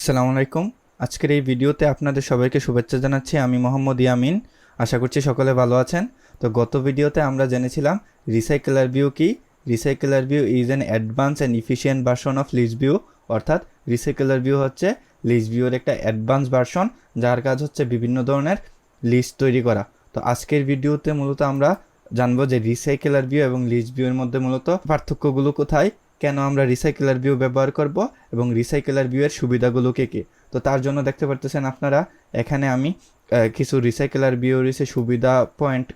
আসসালামু আলাইকুম। আজকের এই ভিডিওতে আপনাদের সবাইকে শুভেচ্ছা জানাচ্ছি। আমি মোহাম্মদ ইয়ামিন। আশা করছি সকলে ভালো আছেন। তো গত ভিডিওতে আমরা জেনেছিলাম রিসাইকেলার ভিউ কি। Recycler view is an advance and efficient version of list view. অর্থাৎ রিসাইকেলার ভিউ হচ্ছে লিস্ট ভিউর একটা অ্যাডভান্স ভার্সন, যার কাজ হচ্ছে বিভিন্ন ধরনের লিস্ট তৈরি করা। তো আজকের ভিডিওতে মূলত আমরা জানবো যে রিসাইকেলার ভিউ এবং লিস্ট ভিউর মধ্যে মূলত পার্থক্যগুলো কোথায়, কেন আমরা রিসাইকেলার ভিউ ব্যবহার করব এবং রিসাইকেলার ভিউয়ের সুবিধাগুলো কী কী। তো তার জন্য দেখতে পারতেছেন আপনারা এখানে আমি কিছু রিসাইকেলার ভিউর সুবিধা পয়েন্ট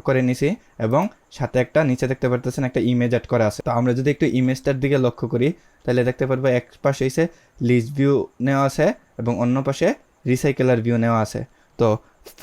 করে নিছি এবং সাথে একটা নিচে দেখতে পারতেছেন একটা ইমেজ অ্যাড করা আছে। তো আমরা যদি একটু ইমেজটার দিকে লক্ষ্য করি তাহলে দেখতে পারবো এক পাশে এসে লিস্ট ভিউ নেওয়া আছে এবং অন্য পাশে রিসাইকেলার ভিউ নেওয়া আছে। তো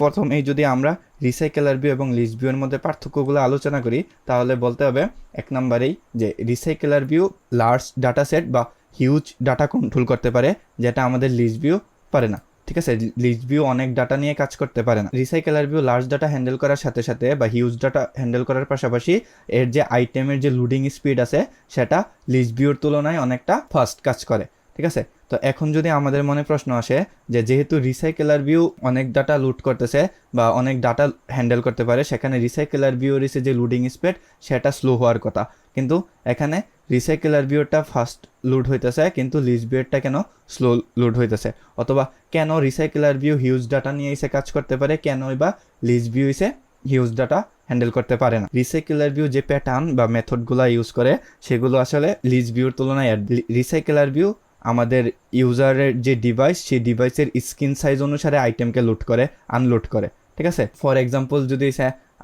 প্রথমেই যদি আমরা রিসাইকেলার ভিউ এবং লিস্ট ভিউয়ের মধ্যে পার্থক্যগুলো আলোচনা করি তাহলে বলতে হবে এক নম্বরেই যে recycler view large data set বা হিউজ ডাটা কন্ট্রোল করতে পারে, যেটা আমাদের লিস্ট ভিউ পারে না। ঠিক আছে, লিস্ট ভিউ অনেক ডাটা নিয়ে কাজ করতে পারে না। রিসাইকেলার ভিউ লার্জ ডাটা হ্যান্ডেল করার সাথে সাথে বা হিউজ ডাটা হ্যান্ডেল করার পাশাপাশি এর যে আইটেমের যে লোডিং স্পিড আছে সেটা লিস্ট ভিউর তুলনায় অনেকটা ফাস্ট কাজ করে। ঠিক আছে, তো এখন যদি আমাদের মনে প্রশ্ন আসে যে যেহেতু রিসাইকেলার ভিউ অনেক ডাটা লুট করতেছে বা অনেক ডাটা হ্যান্ডেল করতে পারে, সেখানে রিসাইকেলার ভিউর যে লোডিং স্পিড সেটা স্লো হওয়ার কথা, কিন্তু এখানে রিসাইকেলার ভিউটা ফাস্ট লোড হইতেছে কিন্তু লিস্ট ভিউটা কেন স্লো লোড হইতেছে, অথবা কেন রিসাইকেলার ভিউ হিউজ ডাটা নিয়ে এসে কাজ করতে পারে, কেনই বা লিস্ট ভিউ এসে হিউজ ডাটা হ্যান্ডেল করতে পারে না। রিসাইকেলার ভিউ যে প্যাটার্ন বা মেথডগুলো ইউজ করে সেগুলো আসলে লিস্ট ভিউর তুলনায় রিসাইকেলার ভিউ আমাদের ইউজারের যে ডিভাইস সেই ডিভাইসের স্ক্রিন সাইজ অনুসারে আইটেমকে লোড করে আনলোড করে। ঠিক আছে, ফর এক্সাম্পল যদি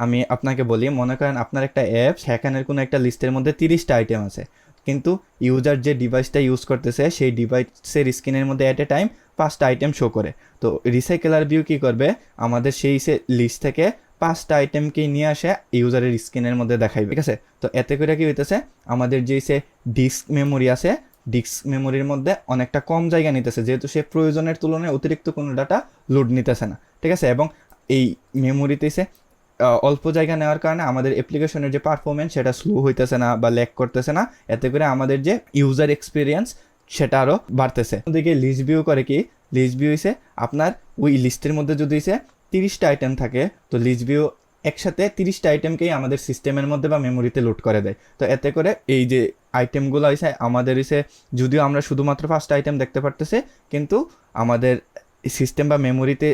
আমি আপনাকে বলি, মনে করেন আপনার একটা অ্যাপ, সেখানের কোনো একটা লিস্টের মধ্যে 30টা আইটেম আছে, কিন্তু ইউজার যে ডিভাইসটা ইউজ করতেছে সেই ডিভাইসের স্ক্রিনের মধ্যে অ্যাট এ টাইম 5টা আইটেম শো করে। তো রিসাইকেলার ভিউ কী করবে, আমাদের সেই লিস্ট থেকে 5টা আইটেমকেই নিয়ে আসে ইউজারের স্ক্রিনের মধ্যে দেখাইবে। ঠিক আছে, তো এতে করে কী হইতেছে, আমাদের যে ডিস্ক মেমোরি আছে, ডিস্ক মেমোরির মধ্যে অনেকটা কম জায়গা নিতেছে, যেহেতু সে প্রয়োজনের তুলনায় অতিরিক্ত কোনো ডাটা লোড নিতেছে না। ঠিক আছে, এবং এই মেমোরিতে অল্প জায়গা নেওয়ার কারণে আমাদের অ্যাপ্লিকেশনের যে পারফরমেন্স সেটা স্লো হইতেছে না বা ল্যাগ করতেছে না, এতে করে আমাদের যে ইউজার এক্সপিরিয়েন্স সেটা আরও বাড়তেছে। ওদিকে লিস্ট ভিউ করে কি, লিস্ট ভিউ আপনার ওই লিস্টের মধ্যে যদি 30টা আইটেম থাকে, তো লিস্ট ভিউ একসাথে 30টা আইটেমকেই আমাদের সিস্টেমের মধ্যে বা মেমোরিতে লোড করে দেয়। তো এতে করে এই যে আইটেমগুলো আমাদের যদিও আমরা শুধুমাত্র 5টা আইটেম দেখতে পারতেছি, কিন্তু আমাদের সিস্টেম বা মেমোরিতে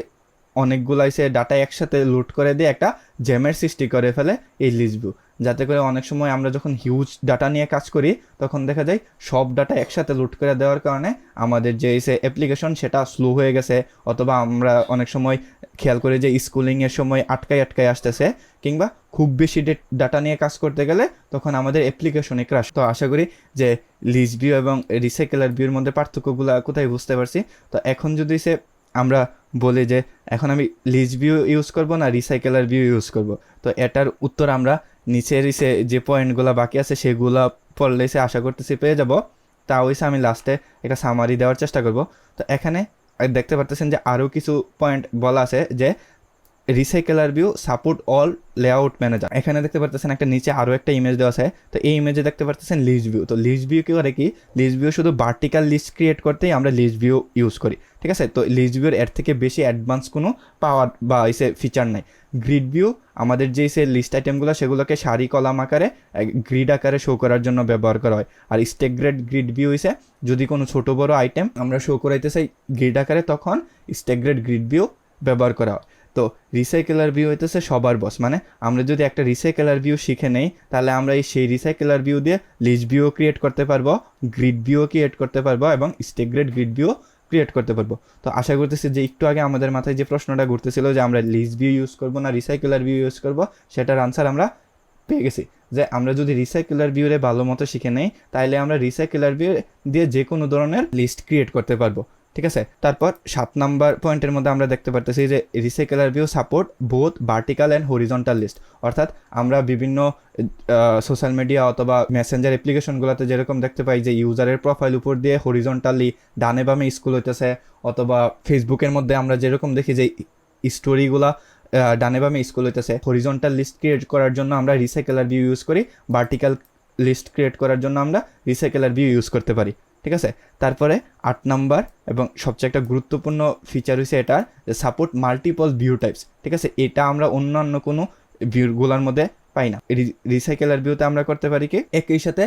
অনেকগুলো ডাটা একসাথে লোড করে দিয়ে একটা জ্যামের সৃষ্টি করে ফেলে এই লিস্ট ভিউ, যাতে করে অনেক সময় আমরা যখন হিউজ ডাটা নিয়ে কাজ করি তখন দেখা যায় সব ডাটা একসাথে লোড করে দেওয়ার কারণে আমাদের যে অ্যাপ্লিকেশন সেটা স্লো হয়ে গেছে, অথবা আমরা অনেক সময় খেয়াল করি যে স্কুলিংয়ের সময় আটকায় আসতেছে, কিংবা খুব বেশি ডাটা নিয়ে কাজ করতে গেলে তখন আমাদের অ্যাপ্লিকেশনে ক্রাশ। তো আশা করি যে লিস্ট ভিউ এবং রিসাইকেলার ভিউর মধ্যে পার্থক্যগুলো কোথায় বুঝতে পারছি। তো এখন যদি আমরা বলি যে এখন আমি লিস্ট ভিউ ইউজ করব না রিসাইকেলার ভিউ ইউজ করব, তো এটার উত্তর আমরা নিচের যে পয়েন্টগুলো বাকি আছে সেগুলো পড়লে আশা করতেছি পেয়ে যাব। তা আমি লাস্টে একটা সামারি দেওয়ার চেষ্টা করব। তো এখানে দেখতে পারতেছেন যে আরও কিছু পয়েন্ট বলা আছে যে recycler view support all layout manager. এখানে দেখতে পারতেছেন একটা নিচে আরও একটা ইমেজ দেওয়া আছে, তো এই ইমেজে দেখতে পারতেছেন লিস্ট ভিউ। তো লিস্ট ভিউ কী করে কি, লিস্ট ভিউ শুধু ভার্টিক্যাল লিস্ট ক্রিয়েট করতেই আমরা লিস্ট ভিউ ইউজ করি। ঠিক আছে, তো লিস্ট ভিউর এর থেকে বেশি অ্যাডভান্স কোনো পাওয়ার বা ফিচার নাই। গ্রিড ভিউ আমাদের যে লিস্ট আইটেমগুলো সেগুলোকে সারি কলাম আকারে গ্রিড আকারে শো করার জন্য ব্যবহার করা হয়। আর স্ট্যাগরেড গ্রিড ভিউ যদি কোনো ছোটো বড়ো আইটেম আমরা শো করাইতে চাই গ্রিড আকারে, তখন স্ট্যাগরেড গ্রিড ভিউ ব্যবহার করা হয়। তো রিসাইকেলার ভিউ হইতেছে সবার বস, মানে আমরা যদি একটা রিসাইকেলার ভিউ শিখে নেই তাহলে আমরা সেই রিসাইকেলার ভিউ দিয়ে লিস্ট ভিউ ক্রিয়েট করতে পারবো, গ্রিড ভিউ ক্রিয়েট করতে পারবো এবং স্ট্যাগরেড গ্রিড ভিউ ক্রিয়েট করতে পারবো। তো আশা করতেছি যে একটু আগে আমাদের মাথায় যে প্রশ্নটা ঘুরতেছিল যে আমরা লিস্ট ভিউ ইউজ করবো না রিসাইকেলার ভিউ ইউজ করবো, সেটার আনসার আমরা পেয়ে গেছি। যে আমরা যদি রিসাইকেলার ভিউরে ভালো মতো শিখে নেই তাহলে আমরা রিসাইকেলার ভিউ দিয়ে যে কোনো ধরনের লিস্ট ক্রিয়েট করতে পারবো। ঠিক আছে, তারপর 7 নাম্বার পয়েন্টের মধ্যে আমরা দেখতে পারতেছি যে recycler view support both vertical and horizontal list. অর্থাৎ আমরা বিভিন্ন সোশ্যাল মিডিয়া অথবা মেসেঞ্জার অ্যাপ্লিকেশনগুলোতে যেরকম দেখতে পাই যে ইউজারের প্রোফাইল উপর দিয়ে হরিজন্টালি ডানে বামে স্ক্রল হইতেছে, অথবা ফেসবুকের মধ্যে আমরা যেরকম দেখি যে স্টোরিগুলা ডানে বামে স্ক্রল হইতেছে, হরিজন্টাল লিস্ট ক্রিয়েট করার জন্য আমরা রিসাইকেলার ভিউ ইউজ করি, ভার্টিক্যাল লিস্ট ক্রিয়েট করার জন্য আমরা রিসাইকেলার ভিউ ইউজ করতে পারি। ঠিক আছে। তারপরে 8 নাম্বার এবং সবচেয়ে একটা গুরুত্বপূর্ণ ফিচার হচ্ছে এটার যে সাপোর্ট মাল্টিপল ভিউ টাইপস, ঠিক আছে। এটা আমরা অন্যান্য কোনো ভিউগুলোর মধ্যে পাই না। রিসাইকেলার ভিউতে আমরা করতে পারি কি একই সাথে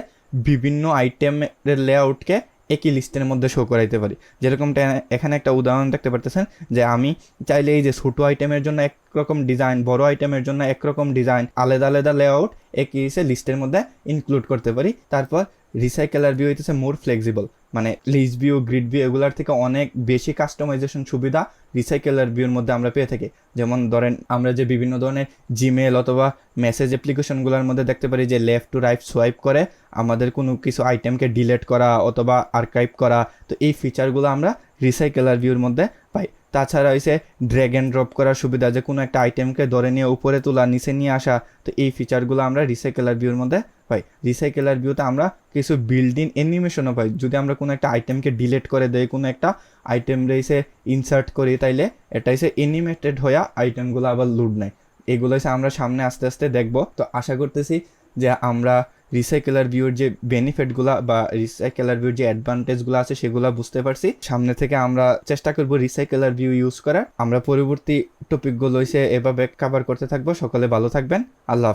বিভিন্ন আইটেমের লেআউটকে একই লিস্টের মধ্যে শো করাইতে পারি। যেরকমটা এখানে একটা উদাহরণ দেখতে পারতেছেন যে আমি চাইলে এই যে ছোটো আইটেমের জন্য একরকম ডিজাইন, বড় আইটেমের জন্য একরকম ডিজাইন, আলাদা আলাদা লেআউট একই লিস্টের মধ্যে ইনক্লুড করতে পারি। তারপর রিসাইকেলার ভিউ হইতেছে মোর ফ্লেক্সিবল, মানে লিস্ট ভিউ, গ্রিড ভিউ এগুলার থেকে অনেক বেশি কাস্টমাইজেশন সুবিধা রিসাইকেলার ভিউর মধ্যে আমরা পেয়ে থাকি। যেমন ধরেন আমরা যে বিভিন্ন ধরনের জিমেল অথবা মেসেজ অ্যাপ্লিকেশনগুলোর মধ্যে দেখতে পারি যে লেফট টু রাইট সোয়াইপ করে আমাদের কোনো কিছু আইটেমকে ডিলিট করা অথবা আর্কাইভ করা, তো এই ফিচারগুলো আমরা রিসাইকেলার ভিউর মধ্যে পাই। তাছাড়া হয়েছে ড্র্যাগ অ্যান্ড ড্রপ করার সুবিধা, যে কোনো একটা আইটেমকে ধরে নিয়ে উপরে তোলা, নিচে নিয়ে আসা, তো এই ফিচারগুলো আমরা রিসাইকেলার ভিউর মধ্যে পাই। রিসাইকেলার ভিউতে আমরা কিছু বিল্ড ইন অ্যানিমেশনও পাই। যদি আমরা কোনো একটা আইটেমকে ডিলিট করে দেই, কোনো একটা আইটেম রয়েছে ইনসার্ট করি, তাইলে এটা হচ্ছে অ্যানিমেটেড হয়ে আইটেমগুলো আবার লুড নেয়। এগুলো হচ্ছে আমরা সামনে আস্তে আস্তে দেখব। তো আশা করতেছি যে আমরা রিসাইকেলার ভিউর যে বেনিফিটগুলো বা রিসাইকেলার ভিউর যে অ্যাডভান্টেজগুলো আছে সেগুলো বুঝতে পারছি। সামনে থেকে আমরা চেষ্টা করব রিসাইকেলার ভিউ ইউজ করার। আমরা পরবর্তী টপিকগুলো হচ্ছে এভাবে কভার করতে থাকবো। সকলে ভালো থাকবেন। আল্লাহ হাফেজ।